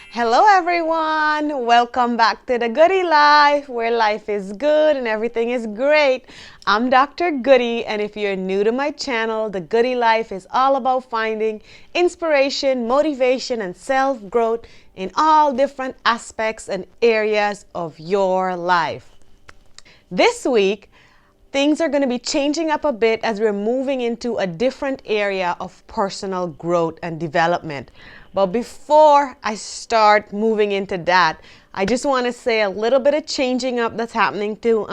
Hello everyone! Welcome back to the Goody Life, where life is good and everything is great. I'm Dr. Goody, and if you're new to my channel, the Goody Life is all about finding inspiration, motivation, and self-growth in all different aspects and areas of your life. This week, things are going to be changing up a bit as we're moving into a different area of personal growth and development. But before I start moving into that, I just want to say a little bit of changing up that's happening to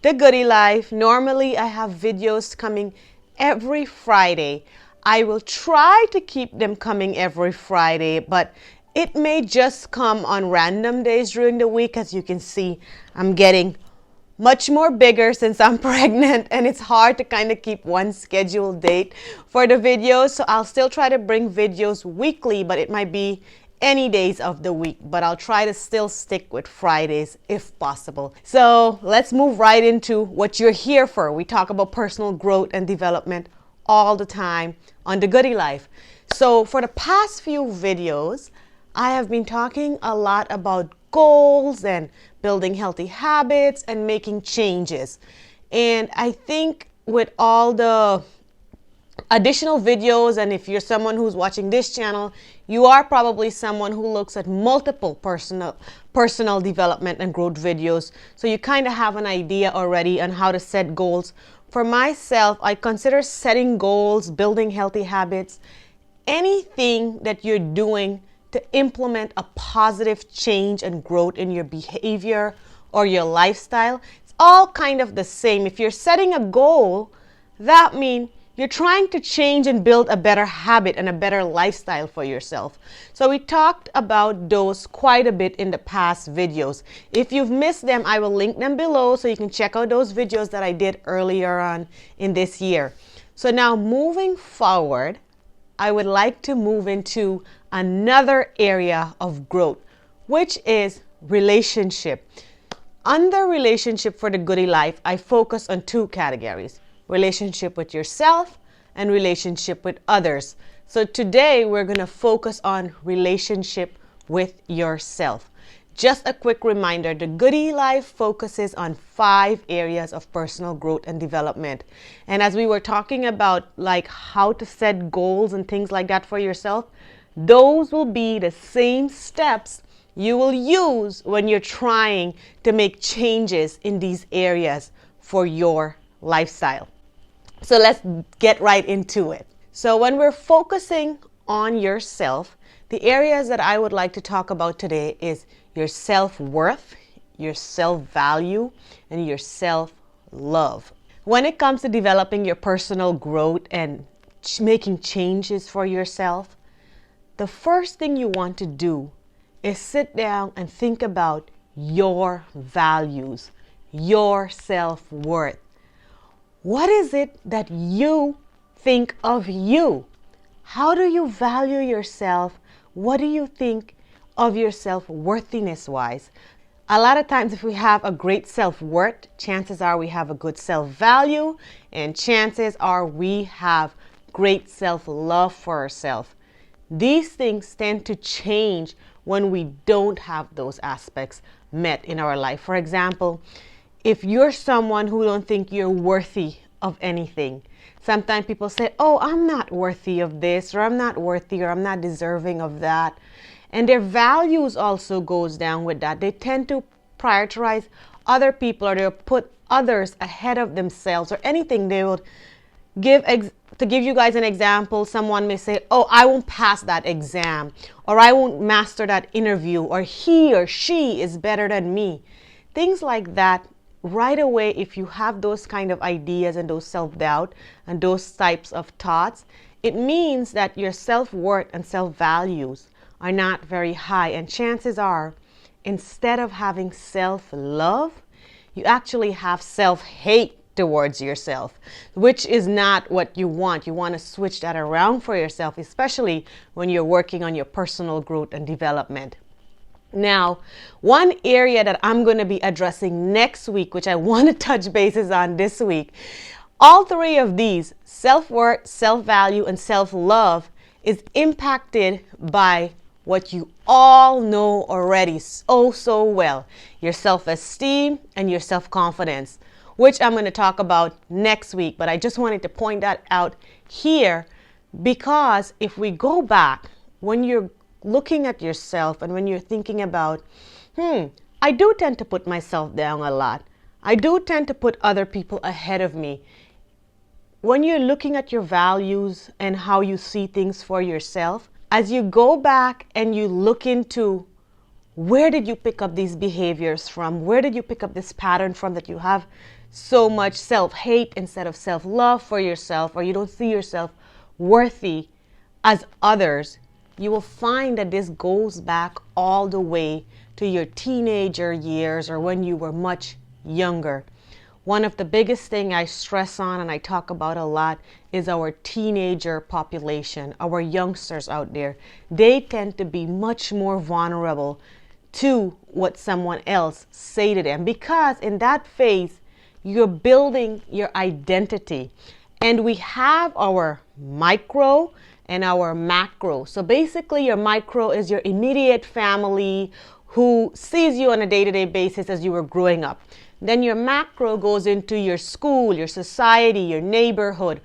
the Goody Life. Normally, I have videos coming every Friday. I will try to keep them coming every Friday, but it may just come on random days during the week. As you can see, I'm getting much more bigger since I'm pregnant, and it's hard to kind of keep one scheduled date for the videos. So I'll still try to bring videos weekly, but it might be any days of the week, but I'll try to still stick with Fridays if possible. So let's move right into what you're here for. We talk about personal growth and development all the time on the Goody Life. So for the past few videos, I have been talking a lot about goals and building healthy habits and making changes. And I think with all the additional videos, and if you're someone who's watching this channel, you are probably someone who looks at multiple personal development and growth videos. So you kind of have an idea already on how to set goals. For myself, I consider setting goals, building healthy habits, anything that you're doing to implement a positive change and growth in your behavior or your lifestyle. It's all kind of the same. If you're setting a goal, that means you're trying to change and build a better habit and a better lifestyle for yourself. So we talked about those quite a bit in the past videos. If you've missed them, I will link them below so you can check out those videos that I did earlier on in this year. So now moving forward, I would like to move into another area of growth, which is relationship. Under relationship for the Goody Life, I focus on two categories: relationship with yourself and relationship with others. So today we're going to focus on relationship with yourself. Just a quick reminder, the Goody Life focuses on 5 areas of personal growth and development. And as we were talking about like how to set goals and things like that for yourself, those will be the same steps you will use when you're trying to make changes in these areas for your lifestyle. So let's get right into it. So when we're focusing on yourself, the areas that I would like to talk about today is your self-worth, your self-value, and your self-love. When it comes to developing your personal growth and making changes for yourself, the first thing you want to do is sit down and think about your values, your self-worth. What is it that you think of you? How do you value yourself? What do you think of yourself worthiness-wise? A lot of times if we have a great self-worth, chances are we have a good self-value, and chances are we have great self-love for ourselves. These things tend to change when we don't have those aspects met in our life. For example, if you're someone who don't think you're worthy of anything, sometimes people say, oh, I'm not worthy of this, or I'm not worthy, or I'm not deserving of that. And their values also goes down with that. They tend to prioritize other people, or they'll put others ahead of themselves, or anything they would give. To give you guys an example, someone may say, oh, I won't pass that exam, or I won't master that interview, or he or she is better than me. Things like that. Right away, if you have those kind of ideas and those self-doubt and those types of thoughts, it means that your self-worth and self-values are not very high. And chances are, instead of having self-love, you actually have self-hate towards yourself, which is not what you want. You want to switch that around for yourself, especially when you're working on your personal growth and development. Now, one area that I'm going to be addressing next week, which I want to touch bases on this week, all 3 of these, self-worth, self-value, and self-love, is impacted by what you all know already so well, your self-esteem and your self-confidence, which I'm going to talk about next week. But I just wanted to point that out here because if we go back, when you're looking at yourself and when you're thinking about, I do tend to put myself down a lot. I do tend to put other people ahead of me. When you're looking at your values and how you see things for yourself, as you go back and you look into where did you pick up these behaviors from? Where did you pick up this pattern from that you have so much self-hate instead of self-love for yourself, or you don't see yourself worthy as others? You will find that this goes back all the way to your teenager years or when you were much younger. One of the biggest thing I stress on and I talk about a lot is our teenager population, our youngsters out there. They tend to be much more vulnerable to what someone else say to them because in that phase, you're building your identity. And we have our micro and our macro. So basically your micro is your immediate family who sees you on a day-to-day basis as you were growing up. Then your macro goes into your school, your society, your neighborhood,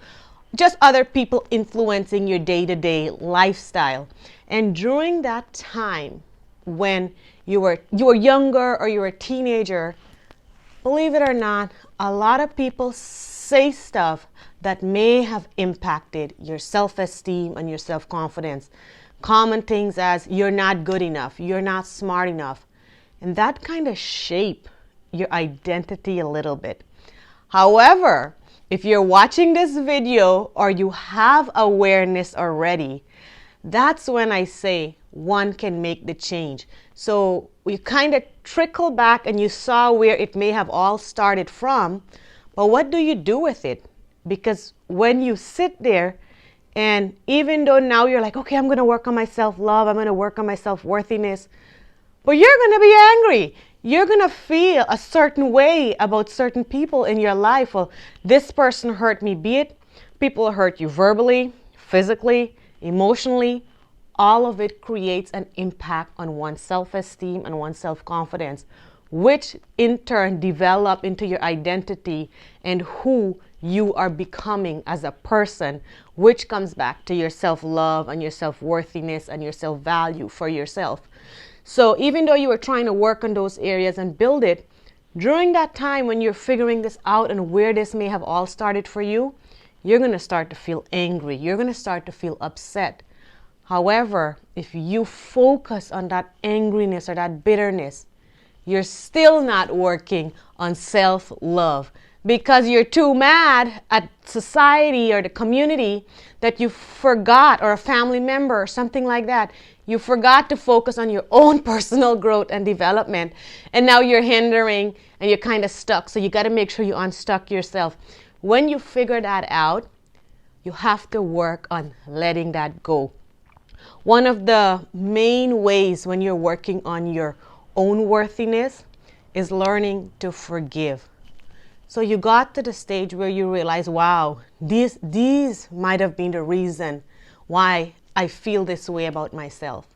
just other people influencing your day-to-day lifestyle. And during that time when you were younger or you were a teenager, believe it or not, a lot of people say stuff that may have impacted your self-esteem and your self-confidence. Common things as you're not good enough, you're not smart enough. And that kind of shape your identity a little bit. However, if you're watching this video or you have awareness already, that's when I say one can make the change. So we kind of trickle back and you saw where it may have all started from, but what do you do with it? Because when you sit there and even though now you're like, okay, I'm going to work on my self-love, I'm going to work on my self-worthiness, but you're going to be angry. You're going to feel a certain way about certain people in your life. Well, this person hurt me, be it people hurt you verbally, physically, emotionally. All of it creates an impact on one's self-esteem and one's self-confidence, which in turn develop into your identity and who you are becoming as a person, which comes back to your self-love and your self-worthiness and your self-value for yourself. So even though you were trying to work on those areas and build it, during that time when you're figuring this out and where this may have all started for you, you're going to start to feel angry. You're going to start to feel upset. However, if you focus on that angriness or that bitterness, you're still not working on self-love because you're too mad at society or the community that you forgot, or a family member or something like that. You forgot to focus on your own personal growth and development. And now you're hindering and you're kind of stuck. So you got to make sure you unstuck yourself. When you figure that out, you have to work on letting that go. One of the main ways when you're working on your own worthiness is learning to forgive. So you got to the stage where you realize, wow, these might have been the reason why I feel this way about myself.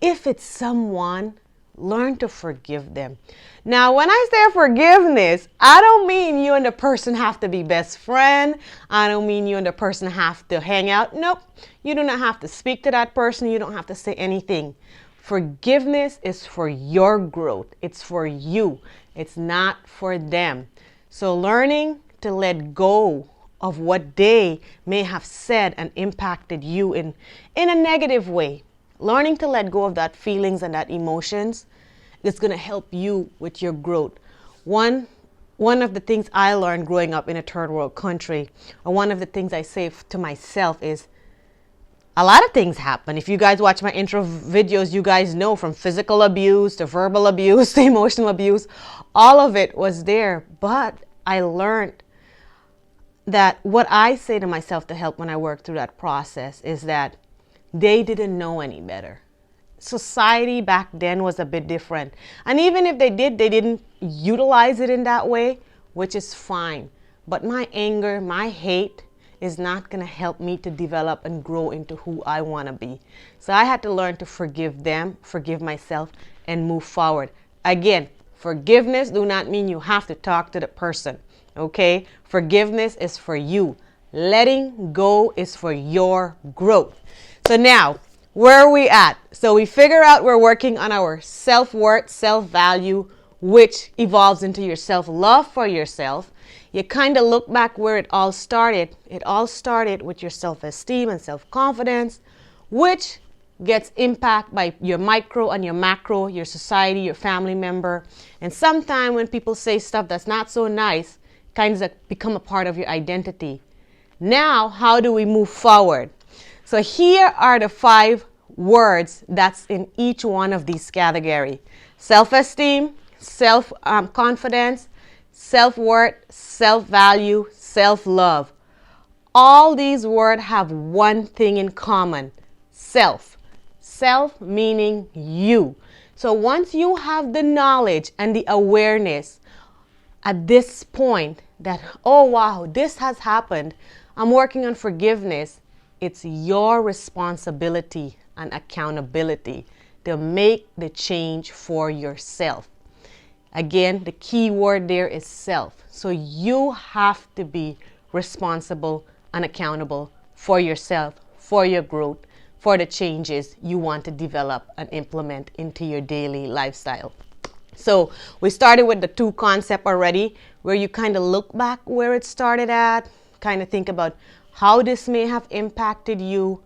If it's someone, learn to forgive them. Now, when I say forgiveness, I don't mean you and the person have to be best friend. I don't mean you and the person have to hang out. Nope. You do not have to speak to that person. You don't have to say anything. Forgiveness is for your growth. It's for you. It's not for them. So learning to let go of what they may have said and impacted you in a negative way. Learning to let go of that feelings and that emotions is going to help you with your growth. One of the things I learned growing up in a third world country, or one of the things I say to myself is, a lot of things happen. If you guys watch my intro videos, you guys know, from physical abuse to verbal abuse to emotional abuse, all of it was there. But I learned that what I say to myself to help when I work through that process is that they didn't know any better. Society back then was a bit different. And even if they did, they didn't utilize it in that way, which is fine. But my anger, my hate is not going to help me to develop and grow into who I want to be. So I had to learn to forgive them, forgive myself, and move forward. Again, forgiveness do not mean you have to talk to the person. Okay? Forgiveness is for you. Letting go is for your growth. So now, where are we at? So we figure out we're working on our self-worth, self-value, which evolves into your self-love for yourself. You kind of look back where it all started. It all started with your self-esteem and self-confidence, which gets impacted by your micro and your macro, your society, your family member. And sometimes when people say stuff that's not so nice, kind of become a part of your identity. Now, how do we move forward? So here are the 5 words that's in each one of these categories. Self-esteem, self-confidence, self-worth, self-value, self-love. All these words have one thing in common: self. Self meaning you. So once you have the knowledge and the awareness at this point that, oh wow, this has happened, I'm working on forgiveness, it's your responsibility and accountability to make the change for yourself. Again, the key word there is self. So you have to be responsible and accountable for yourself, for your growth, for the changes you want to develop and implement into your daily lifestyle. So we started with the 2 concepts already, where you kind of look back where it started at, kind of think about how this may have impacted you.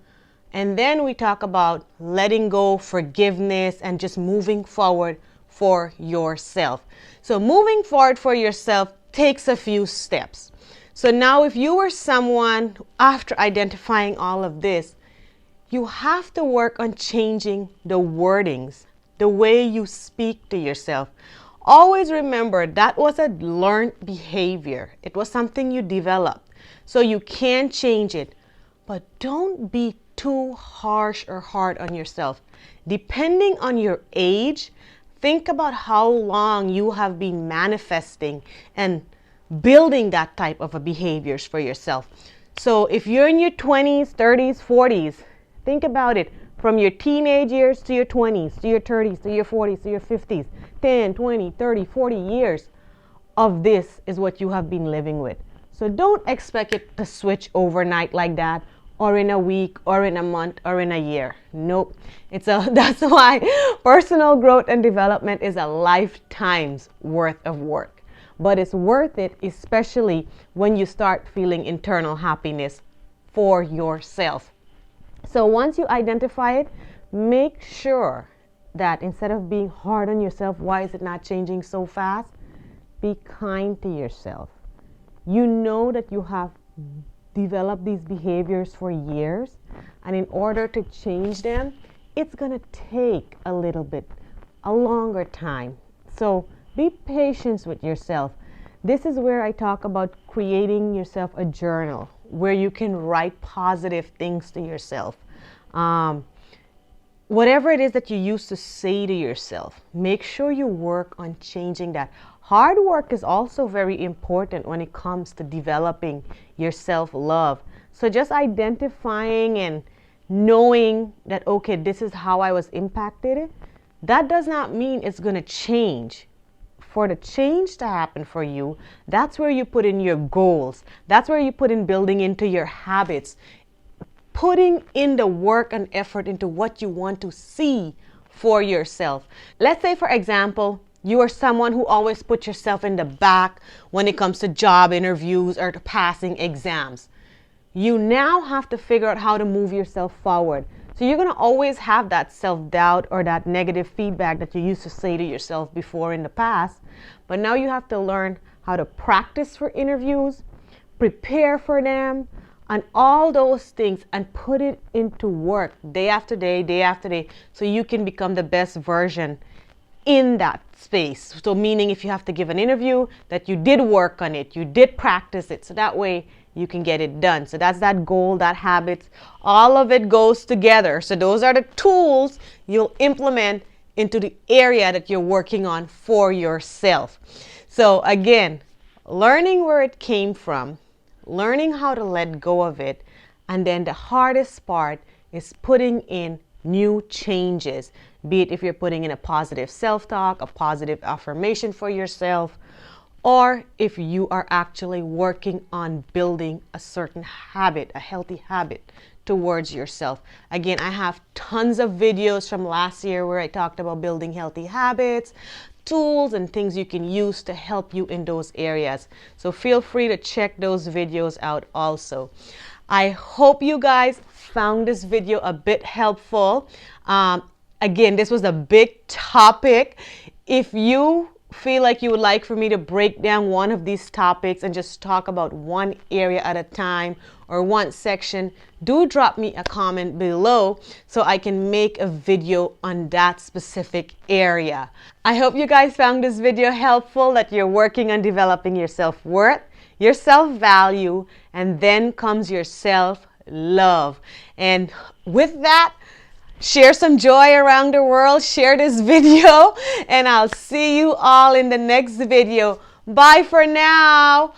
And then we talk about letting go, forgiveness, and just moving forward for yourself. So moving forward for yourself takes a few steps. So now if you were someone, after identifying all of this, you have to work on changing the wordings, the way you speak to yourself. Always remember that was a learned behavior. It was something you developed. So you can change it, but don't be too harsh or hard on yourself. Depending on your age, think about how long you have been manifesting and building that type of behaviors for yourself. So if you're in your 20s, 30s, 40s, think about it from your teenage years to your 20s, to your 30s, to your 40s, to your 50s, 10, 20, 30, 40 years of this is what you have been living with. So don't expect it to switch overnight like that, or in a week, or in a month, or in a year. Nope. That's why personal growth and development is a lifetime's worth of work. But it's worth it, especially when you start feeling internal happiness for yourself. So once you identify it, make sure that instead of being hard on yourself, why is it not changing so fast? Be kind to yourself. You know that you have developed these behaviors for years, and in order to change them, it's going to take a little bit, a longer time. So be patient with yourself. This is where I talk about creating yourself a journal where you can write positive things to yourself. Whatever it is that you used to say to yourself, make sure you work on changing that. Hard work is also very important when it comes to developing your self-love. So just identifying and knowing that, okay, this is how I was impacted, that does not mean it's going to change. For the change to happen for you, that's where you put in your goals. That's where you put in building into your habits, putting in the work and effort into what you want to see for yourself. Let's say, for example, you are someone who always puts yourself in the back when it comes to job interviews or to passing exams. You now have to figure out how to move yourself forward. So you're going to always have that self-doubt or that negative feedback that you used to say to yourself before in the past. But now you have to learn how to practice for interviews, prepare for them, and all those things, and put it into work day after day, so you can become the best version in that space. So meaning if you have to give an interview, that you did work on it, you did practice it, so that way you can get it done. So that's that goal, that habits, all of it goes together. So those are the tools you'll implement into the area that you're working on for yourself. So again, learning where it came from, learning how to let go of it. And then the hardest part is putting in new changes, be it if you're putting in a positive self-talk, a positive affirmation for yourself, or if you are actually working on building a certain habit, a healthy habit towards yourself. Again, I have tons of videos from last year where I talked about building healthy habits, tools and things you can use to help you in those areas. So feel free to check those videos out also. I hope you guys found this video a bit helpful. Again, this was a big topic. If you feel like you would like for me to break down one of these topics and just talk about one area at a time or one section, do drop me a comment below so I can make a video on that specific area. I hope you guys found this video helpful, that you're working on developing your self-worth, your self-value, and then comes your self-love. And with that, share some joy around the world, share this video, and I'll see you all in the next video. Bye for now.